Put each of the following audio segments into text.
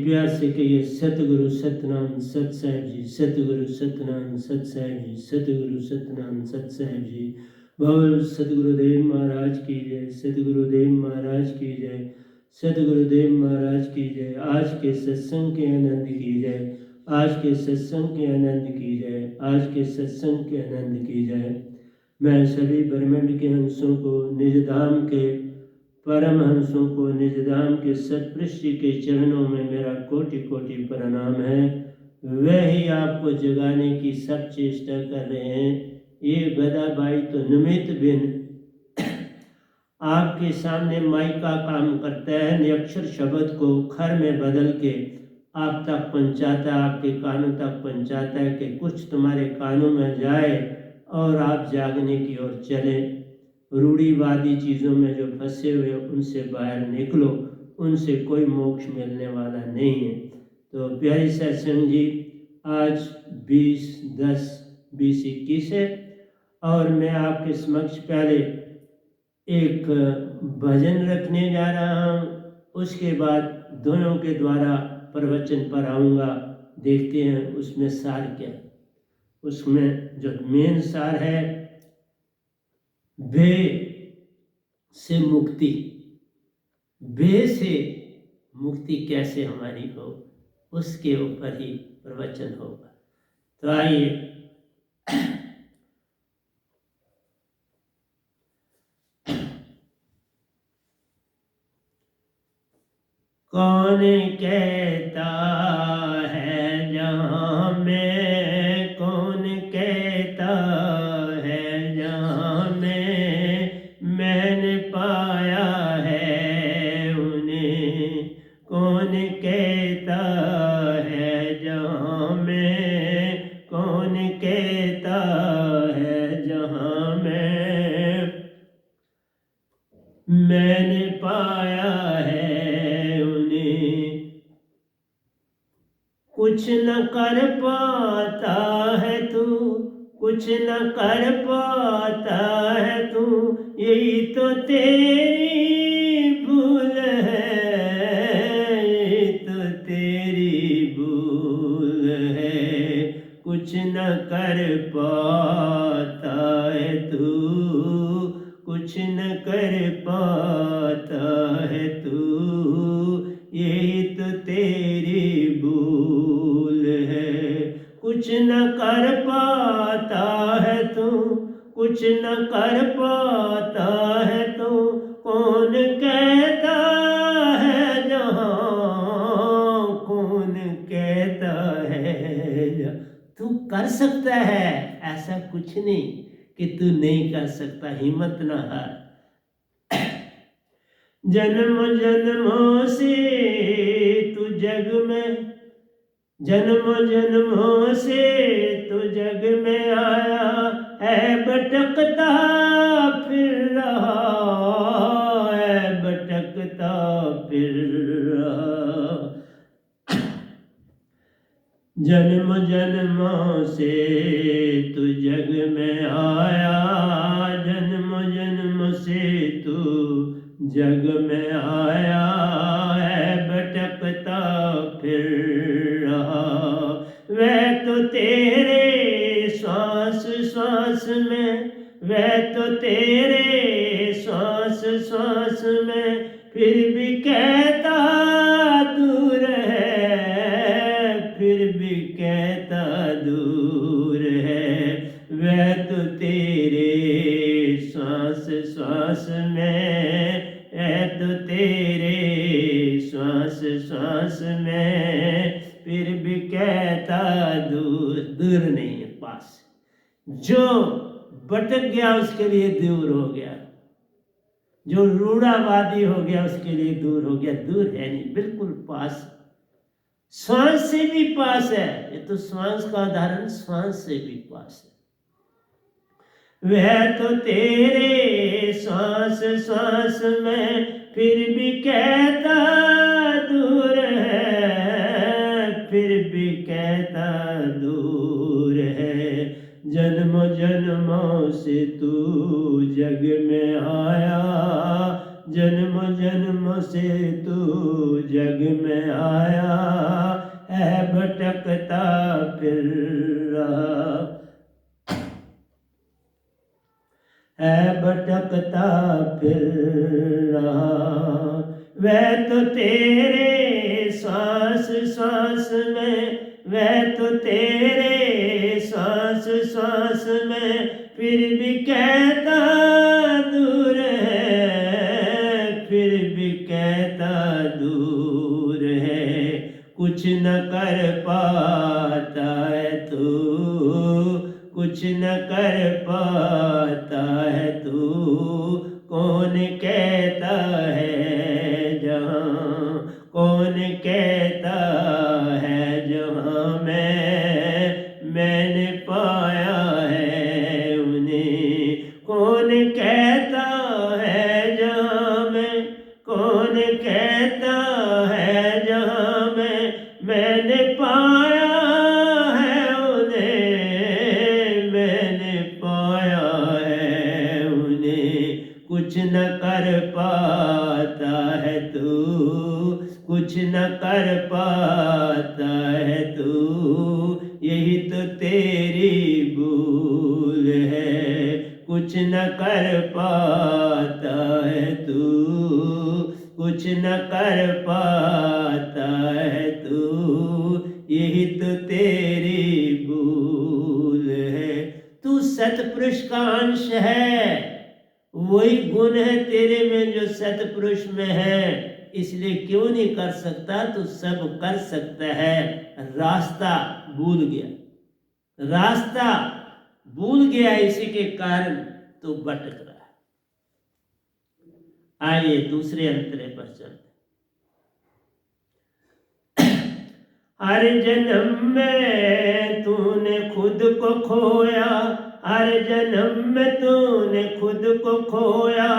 प्यार से कहिए सतगुरु सतनाम सत साहिब जी, सतगुरु सतनाम सत साहिब जी, सतगुरु सतनाम सत साहिब जी। बोल सतगुरुदेव महाराज की जय, सतगुरुदेव महाराज की जय, सतगुरुदेव महाराज की जय। आज के सत्संग के आनंद की जय, आज के सत्संग के आनंद की जय, आज के सत्संग के आनंद की जय। मैं सभी ब्रह्मांड के हंसों को, निज धाम के परमहंसों को, निज धाम के सतपृष्ठ के चरणों में मेरा कोटि कोटि प्रणाम है। वे ही आपको जगाने की सब चेष्टा कर रहे हैं। ये गदाबाई तो निमित्त बिन आपके सामने माइक का काम करता है, निरक्षर शब्द को खर में बदल के आप तक पहुंचाता है, आपके कानों तक पहुंचाता है कि कुछ तुम्हारे कानों में जाए और आप जागने की ओर चले। रूढ़िवादी चीज़ों में जो फंसे हुए उनसे बाहर निकलो, उनसे कोई मोक्ष मिलने वाला नहीं है। तो प्यारी सत्संग जी, आज 20/10/2021 है और मैं आपके समक्ष पहले एक भजन रखने जा रहा हूँ, उसके बाद दोनों के द्वारा प्रवचन पर आऊँगा। देखते हैं उसमें सार क्या है। उसमें जो मेन सार है, भय से मुक्ति, भय से मुक्ति कैसे हमारी हो, उसके ऊपर ही प्रवचन होगा। तो आइए, कौन कहता है जहाँ मैं, कौन कहता है जहाँ मैंने पाया है उन्हें, कौन कहता है जहाँ मैं, कौन कहता है जहाँ मैंने पाया है। कुछ न कर पाता है तू, कुछ न कर पाता है तू, यही तो तेरी भूल है, यही तो तेरी भूल है। कुछ न कर पाता है तू, कुछ न कर पाता है तू, यही तो तेरी भूल है। कुछ न कर पाता है तू, कुछ न कर पाता है तू, कौन कहता है जहाँ, कौन कहता है तू कर सकता है। ऐसा कुछ नहीं कि तू नहीं कर सकता, हिम्मत ना हार। जन्म जन्मों से तू जग में, जन्म जन्मों से तू जग में आया है, भटकता फिर रहा है, भटकता फिर रहा। जन्म जन्मों से तू जग में आया, जन्म जन्म से तू जग में आया है, भटकता फिर रहा। वह तो तेरे श्वास श्वास में, वह तो तेरे श्वास श्वास में, फिर भी कहता दूर है, फिर भी कहता दूर है। वह तो तेरे श्वास श्वास में, है तो तेरे श्वास श्वास में, फिर भी कहता दूर, दूर नहीं है, पास। जो भटक गया उसके लिए दूर हो गया, जो रूढ़ावादी हो गया उसके लिए दूर हो गया। दूर है नहीं, बिल्कुल पास, श्वास से भी पास है। ये तो श्वास का उदाहरण, श्वास से भी पास है। वह तो तेरे श्वास श्वास में, फिर भी कहता दूर है, फिर भी कहता दूर है। जन्म जन्मों से तू जग में आया, जन्म जन्म से तू जग में आया भटकता फिर रहा, है भटकता फिर रहा। वह तो तेरे सांस सांस में, वह तो तेरे सांस सांस में, फिर भी कहता दूर है, फिर भी कहता दूर है। कुछ न कर पाता है तू, कुछ न कर पाता है तू, कौन कहता है जहाँ, कौन कहता है जहाँ मैंने पाया है उन्हें। कौन कहता है जहाँ मैं, कौन कहता है जहाँ मैंने पाया है उन्हें, मैंने पाया है उन्हें। कुछ न कर पाता है तू, कुछ न कर पाता है तू, यही तो तेरी भूल है। कुछ न कर पाता है तू, कुछ न कर पाता है तू, यही तो तेरी भूल है। तू सतपुरुष का अंश है, वही गुण है तेरे में जो सतपुरुष में है, इसलिए क्यों नहीं कर सकता? तू सब कर सकता है। रास्ता भूल गया, रास्ता भूल गया, इसी के कारण तू भटक रहा है। आइए दूसरे अंतरे पर चलते। हर जन्म में तूने खुद को खोया, हर जन्म में तूने खुद को खोया,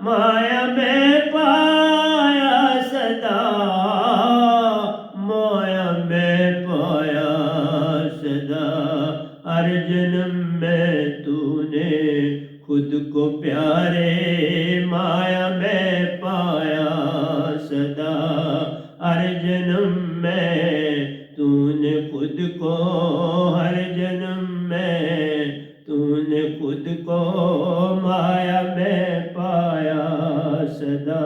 माया में पाया सदा, माया में पाया सदा। हर जन्म में तूने खुद को प्यारे, माया में पाया सदा। हर जन्म में तूने खुद को, हर जन्म में तूने खुद को माया में पाया सदा।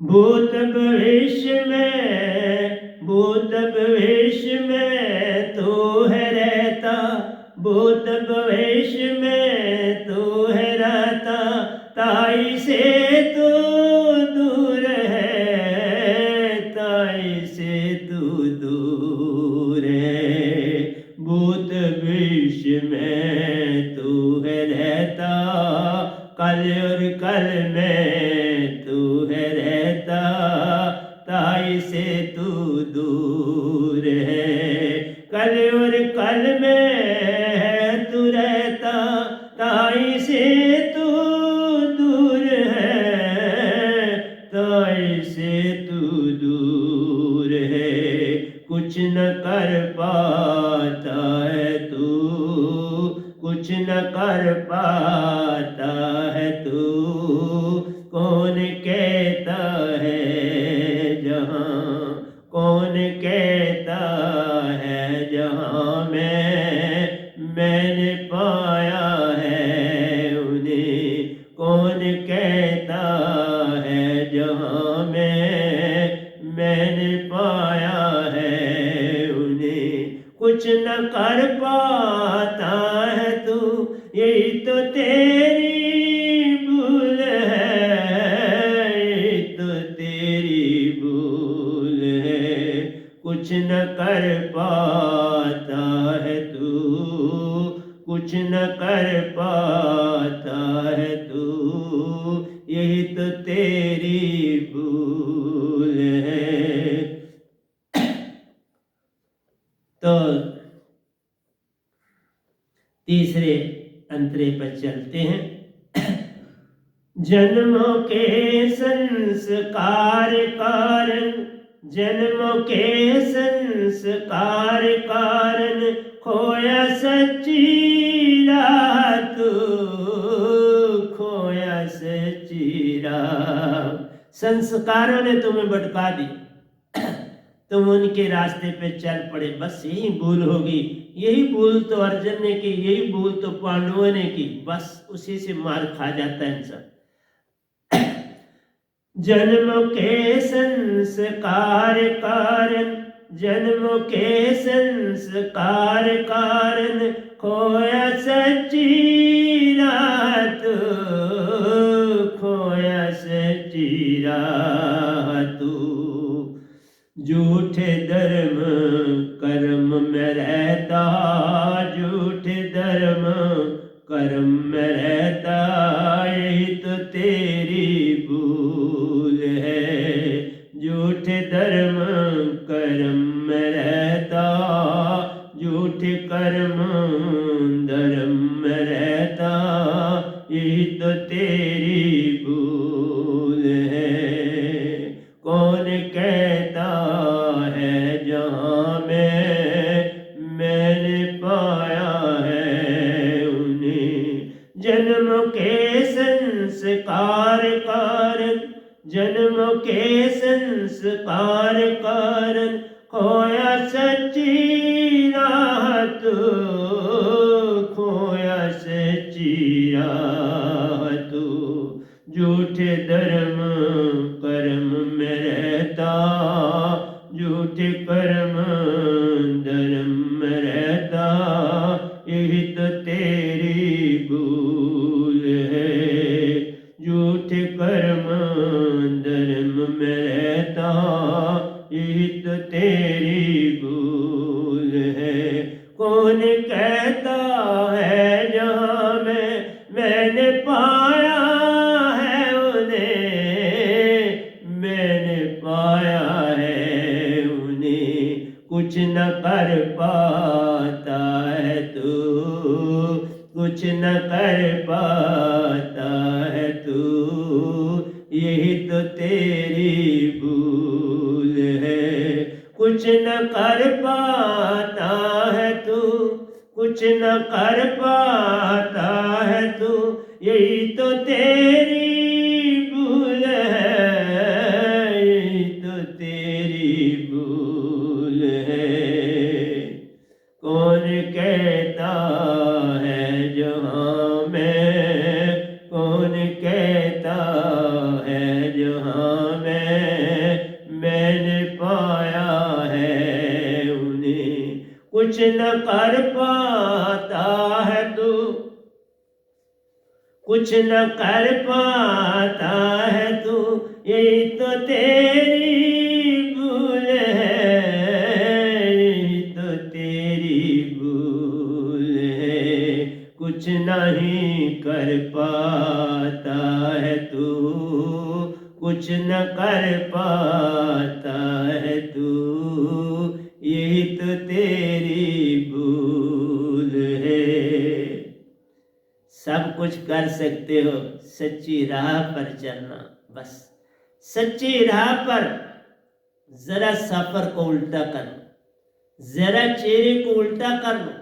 भूत भविष्य में, भूत भविष्य में तू है रहता, भूत भविष्य में तू है रहता, ताई से तू दूर है, ताई से तू दूर है। भूत भविष्य में तू है रहता, कल और कल में तू है रहता, ताई से तू दूर है। कल और कल में है तू रहता, ताई से तू दूर है, ताई से तू दूर है। कुछ न कर पाता है तू, कुछ न कर पाता है तू, कौन कहता है जहाँ, कौन कहता है जहाँ मैंने पाया है उन्हें। कौन कहता है जहाँ मैंने पाया है उन्हें। कुछ न कर पाता है तू, यही तो तेरी भूल है, यही तो तेरी भूल है। कुछ न कर पाता है तू, कुछ न कर पाता है तू, यही तो तेरी भूल है। तो तीसरे अंतरे पर चलते हैं। जन्मों के संस्कार कारण, जन्मों के संस्कार कारण, खोया सच्ची राह तू, खोया सच्ची राह। संस्कारों ने तुम्हें भटका दी, तुम उनके रास्ते पे चल पड़े, बस यही भूल होगी। यही भूल तो अर्जुन ने की, यही भूल तो पांडवों ने की, बस उसी से मार खा जाता है इंसान। जन्म के संस्कार कारण, जन्म के संस्कार कारण, खोया सच्ची रात, खोया सच्ची रात। झूठे धर्म कर्म में रहता, झूठे धर्म कर्म में रहता, यही तो तेरी भूल है। झूठे धर्म कर्म में रहता, झूठे कर्म धर्म में रहता, यही तो तेरी भूल है। कौन कहता है जहाँ मैंने पाया है उन्हें। जन्म के संस्कार कारण, जन्म के संस्कार कारण, खोया सच्ची रात, खोया सच्ची रात। झूठे धर्म कर्म में रहता, झूठे कर्म धर्म में रहता, यही तो तेरी भूल है। झूठे कर्म धर्म में रहता, यही तो तेरी भूल है। कौन कहता है जहाँ मैंने पाया है उन्हें, मैंने पाया है उन्हें। कुछ न कर पाता है तू, कुछ न कर पाता है तू, यही तो तेरी भूल है। कुछ न कर पाता है तू, कुछ न कर पाता है तू, यही तो तेरी भूल है, यही तो तेरी भूल है। कौन कहता है जहाँ कौन कहता है जहाँ मैंने पाया है उन्हें। कुछ न कर पाता है तू, कुछ न कर पाता है तू, यही तो तेरी भूल है, यही तो तेरी भूल है। कुछ नहीं कर पाता है तू, कुछ न कर पाता है तू, यही तो तेरी भूल है। सब कुछ कर सकते हो, सच्ची राह पर चलना, बस सच्ची राह पर जरा सफर को उल्टा कर लो, जरा चेहरे को उल्टा कर लो।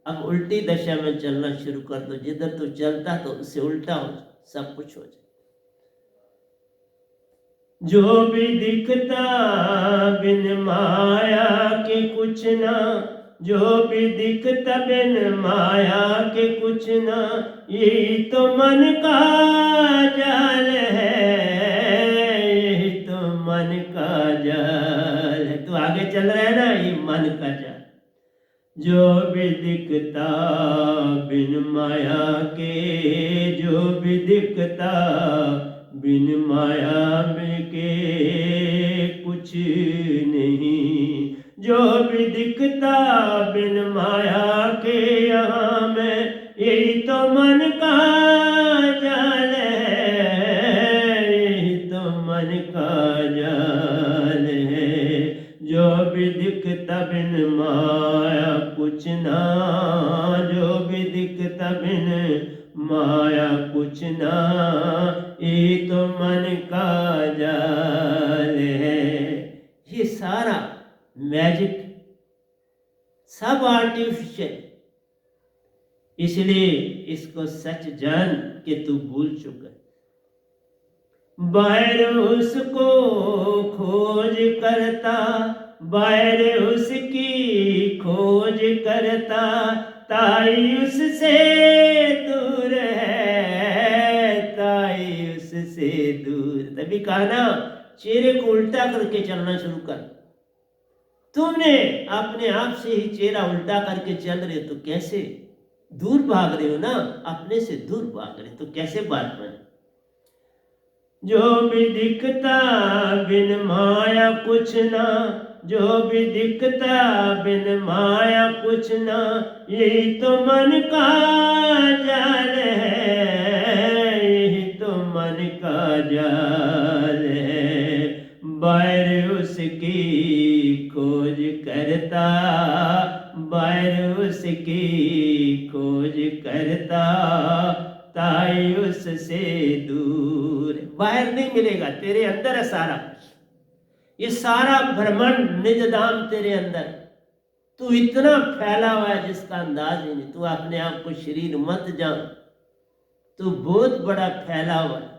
अब उल्टी दशा में चलना शुरू कर दो, जिधर तो चलता तो उससे उल्टा हो जाए, सब कुछ हो जाए। जो भी दिखता बिन माया के कुछ ना, जो भी दिखता बिन माया के कुछ ना, यही तो मन का जाल है, यही तो मन का जाल है। तो आगे चल रहा है ना, ये मन का जाल। जो भी दिखता बिन माया के, जो भी दिखता बिन माया में के कुछ नहीं, जो भी दिखता बिन माया के यहाँ में, यही तो मन का जाल है, यही तो मन का जाल है। जो भी दिखता बिन माया कुछ ना, जो भी दिखता बिन माया कुछ ना, ये तो मन का जाल है। ये सारा मैजिक सब आर्टिफिशियल, इसलिए इसको सच जान के तू भूल चुका है। बाहर उसको खोज करता, बाहर उसकी खोज करता, ताई उससे दूर है, ताई उससे दूर। तभी कहा ना, चेहरे को उल्टा करके चलना शुरू कर। तुमने अपने आप से ही चेहरा उल्टा करके चल रहे हो तो कैसे? दूर भाग रहे हो ना, अपने से दूर भाग रहे हो तो कैसे बात बने? जो भी दिखता बिन माया कुछ ना, जो भी दिखता बिन माया कुछ ना, यही तो मन का जाल है, यही तो मन का जाल है। बाहर उसकी खोज करता, बाहर उसकी खोज करता, ताई उससे दूर। बाहर नहीं मिलेगा, तेरे अंदर है सारा। ये सारा ब्रह्मांड निज धाम तेरे अंदर। तू इतना फैला हुआ है जिसका अंदाज ही नहीं। तू अपने आप को शरीर मत जान, तू बहुत बड़ा फैला हुआ है।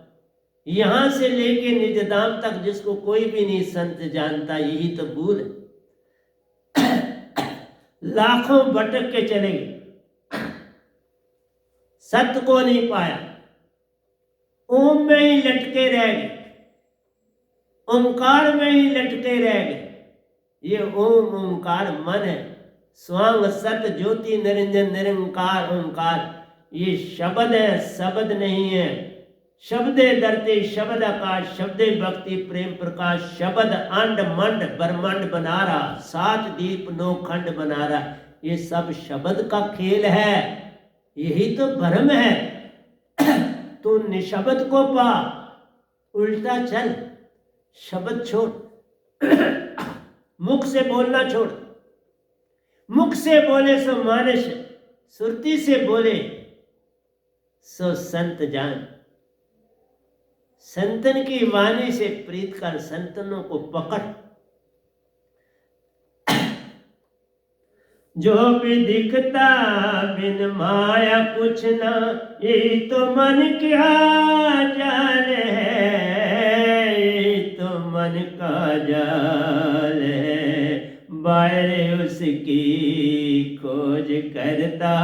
यहां से लेके निज धाम तक जिसको कोई भी नहीं संत जानता, यही तो भूल है। लाखों भटक के चले गए, सत्य को नहीं पाया, ओम में ही लटके रह गए, ओंकार में ही लटके रह गए। ये ओम ओंकार मन है, स्वांग सत ज्योति निरंजन निरंकार ओंकार। ये शब्द है, शब्द नहीं है। शब्दे धरती शब्द आकाश, शब्दे भक्ति प्रेम प्रकाश, शब्द अंड मंड ब्रह्मांड बना रहा, 7 दीप 9 खंड बना रहा। ये सब शब्द का खेल है, यही तो भ्रम है। तू निशब्द को पा, उल्टा चल, शब्द छोड़, मुख से बोलना छोड़। मुख से बोले सो मानस, सुरती से बोले सो संत जान। संतन की वाणी से प्रीत कर, संतनों को पकड़। जो भी दिखता बिन माया कुछ ना, यही तो मन क्या जाल है, यही तो मन का जाल है। बाहर उसकी खोज करता,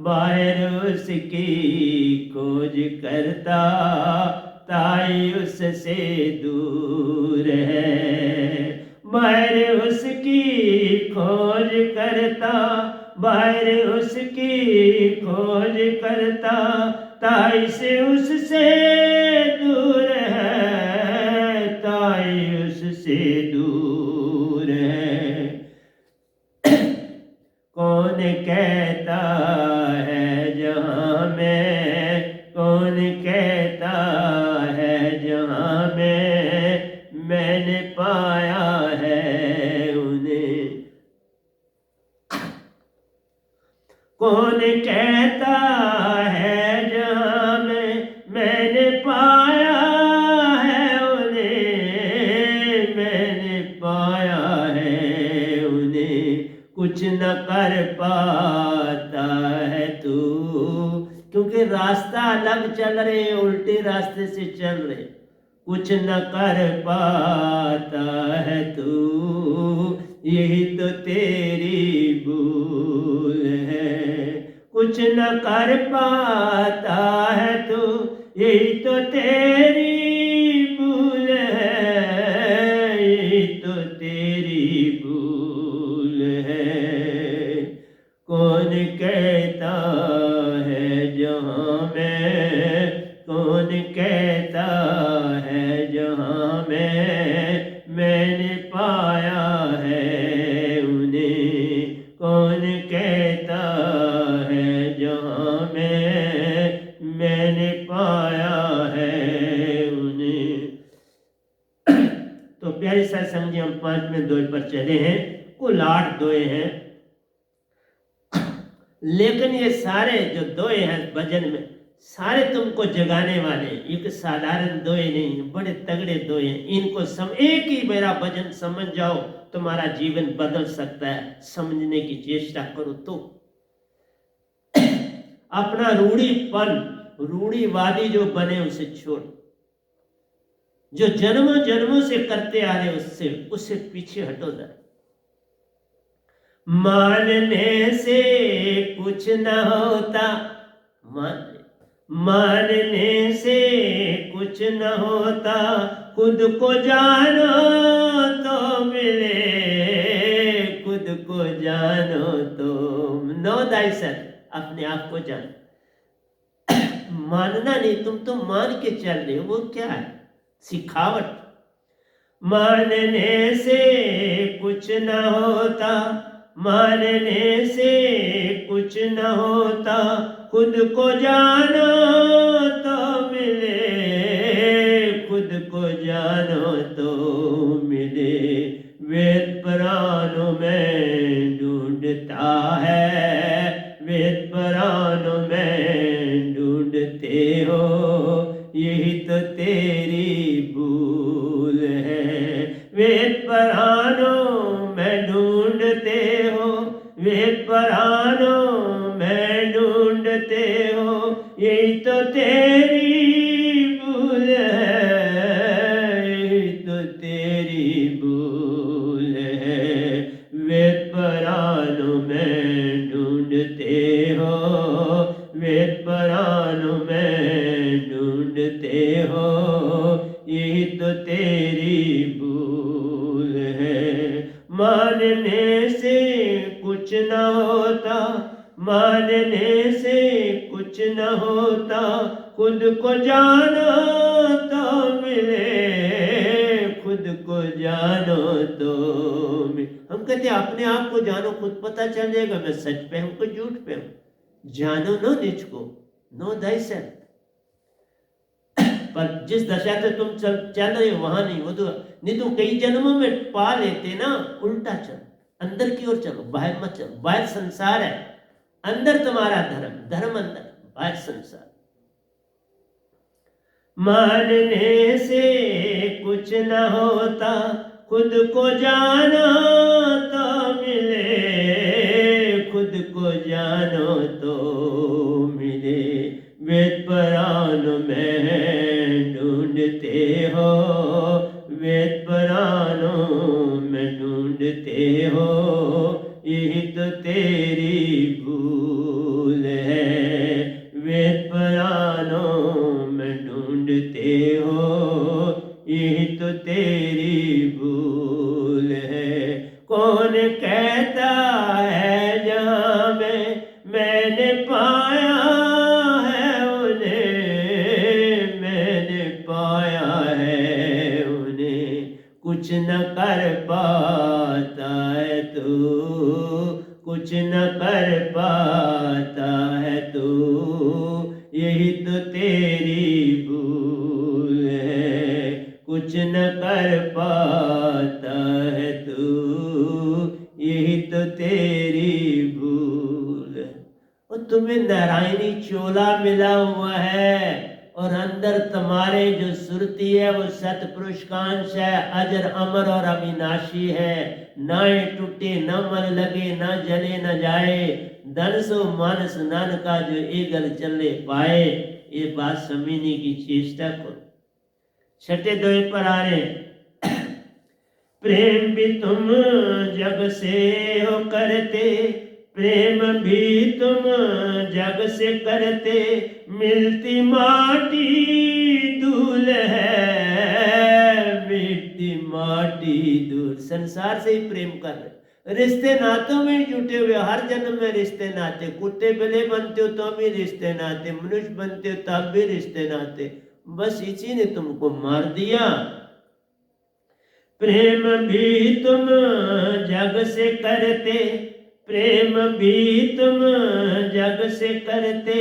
बाहर उसकी खोज करता, ताई उससे दूर है। बाहर उसकी खोज करता, बाहर उसकी खोज करता, ताई से उससे दूर है, ताई उससे दूर है। कौन कहता है जहाँ में, कौन कहता है जहाँ में, मैंने पाया है उन्हें। कौन कहता है जहाँ में, मैंने पाया है उन्हें, मैंने पाया है उन्हें। कुछ न कर पाता है तू, क्योंकि रास्ता अलग चल रहे, उल्टे रास्ते से चल रहे। कुछ न कर पाता है तू, यही तो तेरी भूल है। कुछ न कर पाता है तू, यही तो तेरी भूल है, यही तो तेरी भूल है। कौन कहता है जहाँ में, कौन कहता है जहाँ में, मैंने पाया है उन्हें। कौन कहता है जहाँ में, मैंने पाया है उन्हें। तो प्यारे सत्संग जी, हम 5वें दोहे पर चले हैं, कुल 8 दोहे हैं। लेकिन ये सारे जो दोहे हैं भजन में, सारे तुमको जगाने वाले। एक साधारण दोहे नहीं, बड़े तगड़े दोहे हैं। इनको एक ही मेरा भजन समझ जाओ, तुम्हारा जीवन बदल सकता है। समझने की चेष्टा करो तो अपना रूढ़ीपन, रूढ़ीवादी जो बने उसे छोड़। जो जन्मों जन्मों से करते आ रहे उससे पीछे हटो जरा। मानने से कुछ न होता, मानने से कुछ न होता, खुद को जानो तो मिले, खुद को जानो तो। नो thyself, अपने आप को जान। मानना नहीं, तुम तो मान के चल रहे हो, वो क्या है? सिखावट। मानने से कुछ न होता, मानने से कुछ न होता, खुद को जानो तो मिले, खुद को जानो तो मिले। वेद पुराणों में ढूंढता है, वेद पुराणों में ढूंढते हो, यही तो तेरी भूल है। वेद पुराणों में ढूंढते हो, वेद पुराणों में ढूंढते हो, यही तो तेरी भूल है, यही तो तेरी भूल है। वेद पुराणों में ढूंढते हो, वेद पुराणों में ढूंढते हो, यही तो तेरी भूल है। मानने से कुछ न होता, मानने से कुछ न होता, खुद को जानो तो मिले, खुद को जानो तो मिले। हम कहते हैं अपने आप को जानो, खुद पता चल जाएगा मैं सच पे हूं कि झूठ पे हूं। जानो नो निज को, नो thyself। पर जिस दशा से तुम चल रहे हो वहां नहीं, वो तो नहीं तो कई जन्मों में पा लेते ना। उल्टा चलो, अंदर की ओर चलो, बाहर मत चलो। बाहर संसार है, अंदर तुम्हारा धर्म, धर्म अंदर, बाहर संसार। मानने से कुछ न होता, खुद को जानो तो मिले, खुद को जानो तो मिले। वेद पुराण में ढूंढते हो, वेद पुराणों में ढूंढते हो, यही तो तेरी भूल है। वेद पुराणों में ढूंढते हो, यही तो तेरी भूल है। कौन कहता है जहाँ मैंने पाया है उन्हें, मैंने पाया है उन्हें। कुछ न कर पाता है तू, कुछ न कर पाता है तू, यही तो तेरी भूल है। कुछ न कर पाता है तू, यही तो तेरी भूल है। और तुम्हें नारायणी चोला मिला हुआ है, और अंदर तुम्हारे जो सुरती है वो सतपुरुष का अंश है, अजर अमर और अविनाशी है। नाए टूटे न मन लगे, न जले न जाए, धन सो मानस नानका जो एगल चले पाए। ये बात समझने की चेष्टा करो। छठे दोहे पर आ रहे, प्रेम भी तुम जग से हो करते, प्रेम भी तुम जग से करते, मिलती माटी धूल है, मिलती माटी धूल। संसार से ही प्रेम कर रहे, रिश्ते नातों में जुटे हुए, हर जन्म में रिश्ते नाते। कुत्ते बिल्ली बनते हो तो भी रिश्ते नाते, मनुष्य बनते हो तब भी रिश्ते नाते। बस इसी ने तुमको मार दिया। प्रेम भी तुम जग से करते, प्रेम भी तुम जग से करते,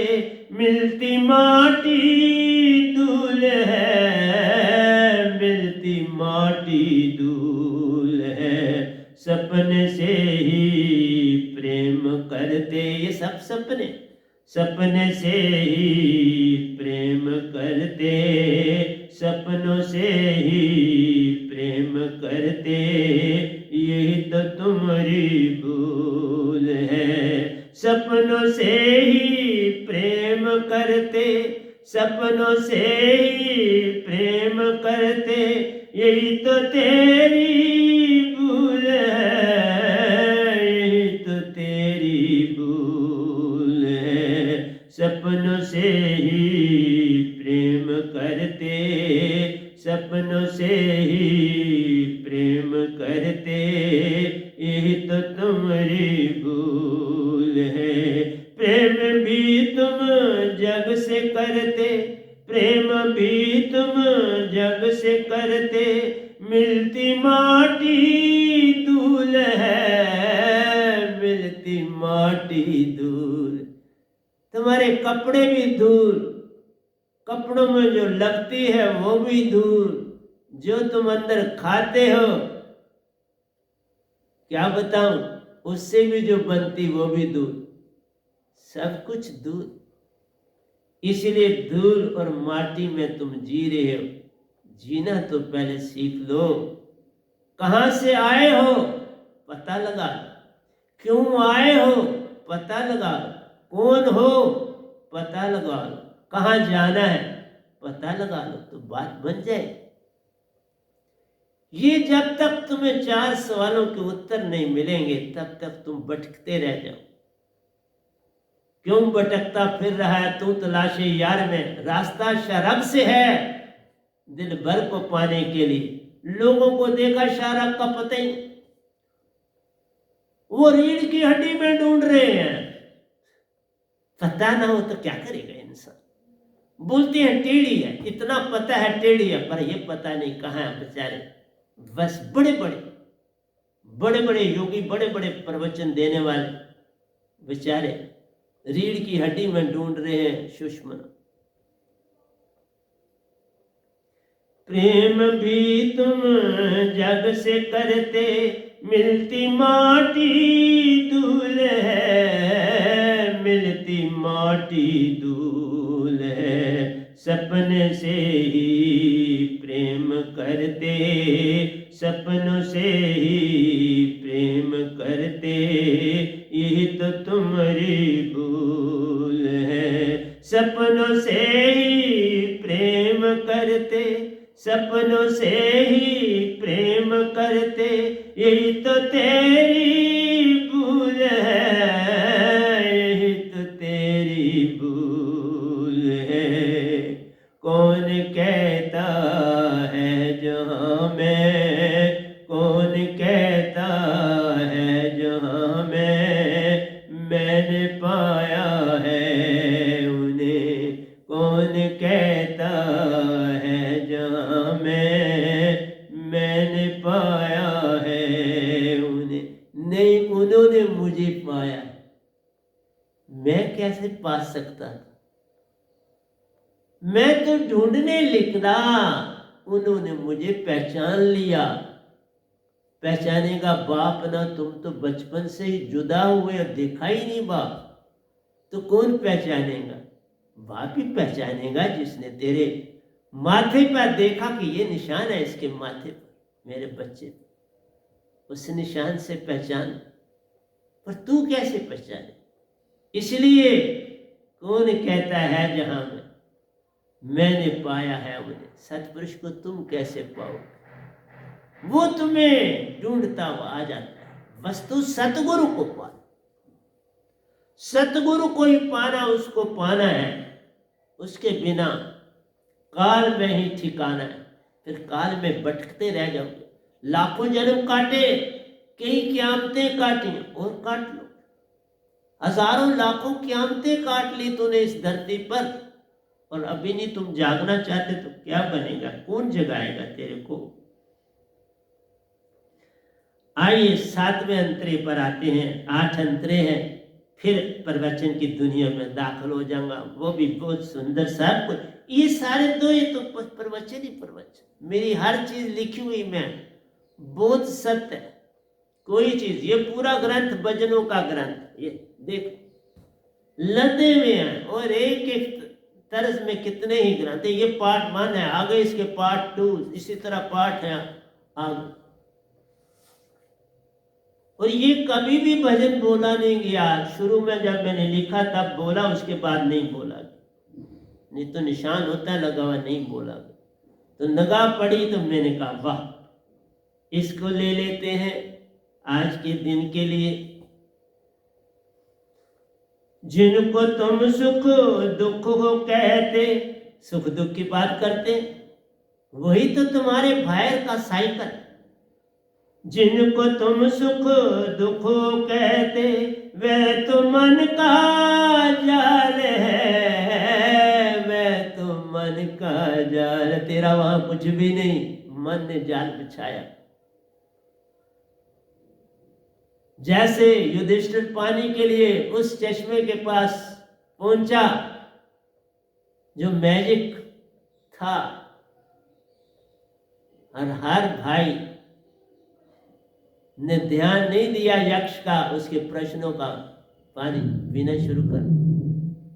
मिलती माटी धूल है, मिलती माटी धूल है। सपने से ही प्रेम करते, ये सब सपने, सपने से ही प्रेम करते, सपनों से ही प्रेम करते, यही तो तुम्हारी भूल है। सपनों से ही प्रेम करते, सपनों से ही प्रेम करते, यही तो तेरी भूल है, यही तो तेरी भूल है। सपनों से ही प्रेम करते, सपनों से ही प्रेम करते, यही तो तुम्हारी भूल है। प्रेम भी तुम जग से करते, प्रेम भी तुम जग से करते, मिलती माटी धूल है, मिलती माटी धूल। तुम्हारे कपड़े भी धूल, कपड़ों में जो लगती है वो भी धूल, जो तुम अंदर खाते हो क्या बताऊं, उससे भी जो बनती वो भी धूल, सब कुछ धूल। इसलिए धूल और माटी में तुम जी रहे हो। जीना तो पहले सीख लो। कहां से आए हो पता लगा लो, क्यों आए हो पता लगा लो, कौन हो पता लगा लो, कहां जाना है पता लगा लो, तो बात बन जाए। ये जब तक तुम्हें 4 सवालों के उत्तर नहीं मिलेंगे तब तक तुम भटकते रह जाओ। क्यों भटकता फिर रहा है तू तलाशे यार में, रास्ता शराब से है दिल भर को पाने के लिए। लोगों को देखा शराब का पता ही, वो रीढ़ की हड्डी में ढूंढ रहे हैं। पता ना हो तो क्या करेगा इंसान। बोलते हैं टेढ़ी है, इतना पता है टेढ़ी है, पर ये पता नहीं कहाँ है बेचारे। बस बड़े बड़े योगी, बड़े बड़े प्रवचन देने वाले बेचारे रीढ़ की हड्डी में ढूंढ रहे हैं सुषमा। प्रेम भी तुम जग से करते, मिलती माटी धूल है, मिलती माटी धूल है। सपने से ही प्रेम करते, सपनों से ही प्रेम करते, यही तो तुम्हारी भूल है। सपनों से ही प्रेम करते, सपनों से ही प्रेम करते, यही तो तेरी भूल है, यही तो तेरी भूल है। कौन कहता है जहाँ मैं, कौन कहता है जहाँ मैंने पाया है उन्हें, कौन कहता है जहाँ मैंने पाया है उन्हें। नहीं, उन्होंने मुझे पाया, मैं कैसे पा सकता था। मैं तो ढूंढने निकला, उन्होंने मुझे पहचान लिया। पहचानेगा बाप ना, तुम तो बचपन से ही जुदा हुए, देखा ही नहीं बाप, तो कौन पहचानेगा। बाप ही पहचानेगा जिसने तेरे माथे पर देखा कि ये निशान है इसके माथे पर, मेरे बच्चे, उस निशान से पहचान। पर तू कैसे पहचाने। इसलिए कौन कहता है जहां मैंने पाया है उन्हें, सतपुरुष को तुम कैसे पाओगे। वो तुम्हें ढूंढता हुआ आ जाता है। वस्तु सतगुरु को पाना, सतगुरु को ही पाना, उसको पाना है। उसके बिना काल में ही ठिकाना है, फिर काल में भटकते रह जाओगे। लाखों जन्म काटे, कई क़यामतें काटी और काट लो। हजारों लाखों क़यामतें काट ली तूने इस धरती पर, और अभी नहीं तुम जागना चाहते तो क्या बनेगा, कौन जगाएगा तेरे को। आइए 7वें अंतरे पर आते हैं। 8 अंतरे हैं, फिर प्रवचन की दुनिया में दाखिल हो जाऊंगा। वो भी बहुत सुंदर सब कुछ, ये सारे दो ये तो प्रवचन ही प्रवचन। मेरी हर चीज लिखी हुई में बहुत सत्य है। कोई चीज, ये पूरा ग्रंथ भजनों का ग्रंथ, ये देखो लदे में है, और एक एक तरस में कितने ही ग्रंथ है। ये पार्ट 1 है, आगे इसके पार्ट 2, इसी तरह पार्ट है आगे। और ये कभी भी भजन बोला नहीं गया। शुरू में जब मैंने लिखा तब बोला, उसके बाद नहीं बोला। नहीं तो निशान होता लगा हुआ, नहीं बोला। तो निगाह पड़ी तो मैंने कहा वाह, इसको ले लेते हैं आज के दिन के लिए। जिनको तुम सुख दुख हो कहते, सुख दुख की बात करते, वही तो तुम्हारे बाहर का साइकिल। जिनको तुम सुख दुख कहते, वह तो मन का जाल है, वह तो मन का जाल। तेरा वहां कुछ भी नहीं, मन ने जाल बिछाया। जैसे युधिष्ठिर पानी के लिए उस चश्मे के पास पहुंचा जो मैजिक था, और हर भाई ने ध्यान नहीं दिया यक्ष का, उसके प्रश्नों का, पानी पीना शुरू कर,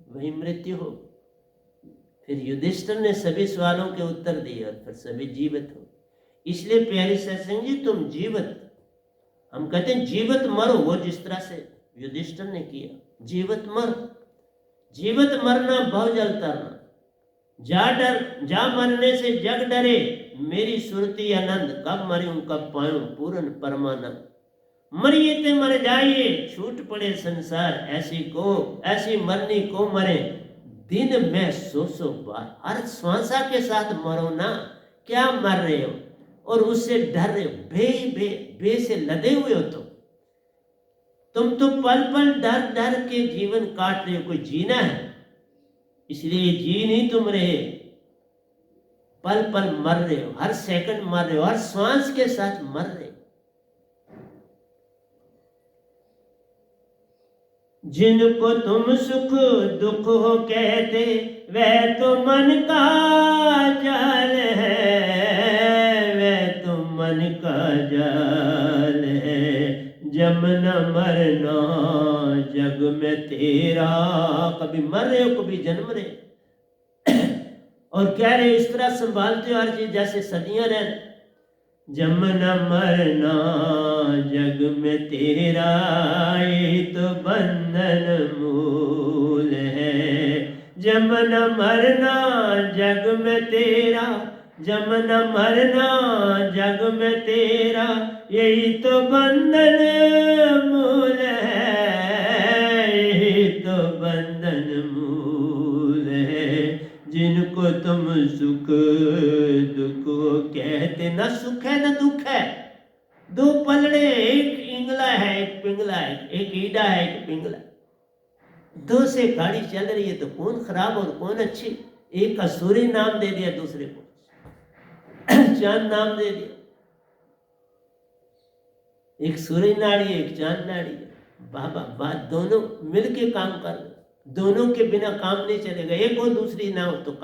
वही मृत्यु हो। फिर युधिष्ठिर ने सभी सवालों के उत्तर दिए और फिर सभी जीवित हो। इसलिए प्यारे सत्संग जी, तुम जीवित, हम कहते हैं जीवित मरो, वो जिस तरह से युधिष्ठिर ने किया, जीवित मरो। जीवित मरना भवजल तरना, जा मरने से जग डरे, मेरी सुरती आनंद, कब मरूं कब पाऊं पूर्ण परमानंद। मरिए ते मर जाइए, छूट पड़े संसार, ऐसी मरनी को मरे, दिन में 100 बार। हर श्वासा के साथ मरो ना, क्या मर रहे हो और उससे डर रहे हो, बे से लदे हुए हो। तुम तो पल पल डर डर के जीवन काट रहे हो। कोई जीना है, इसलिए जी नहीं तुम रहे, पल पल मर रहे हो, हर सेकंड मर रहे हो, हर श्वास के साथ मर रहे हो। जिनको तुम सुख दुख हो कहते, वह तो मन का जाल है, वह तो मन का जाल है। जम न मरना जग में तेरा, कभी मर रहे हो कभी जन्म रहे, और कह रहे इस तरह संभालते हो हर चीज जैसे सदियां रह। जम न मरना जग में तेरा, ये तो बंधन मूल है। जम न मरना जग में तेरा, जम न मरना जग में तेरा, यही तो बंधन मूल है, यही तो बंधन मूल है। जिनको तुम सुख दुख कहते, न सुख है न दुख है, दो पलड़े, एक इंगला है एक पिंगला है, एक ईडा है एक पिंगला, दो से गाड़ी चल रही है तो कौन खराब और कौन अच्छी। एक का सूर्य नाम दे दिया, दूसरे को चांद नाम दे दिया। एक सूर्य नाड़ी एक चांद नाड़ी, बाबा बात दोनों मिलके काम कर, दोनों के बिना काम नहीं चलेगा। एक हो दूसरी ना हो तो काम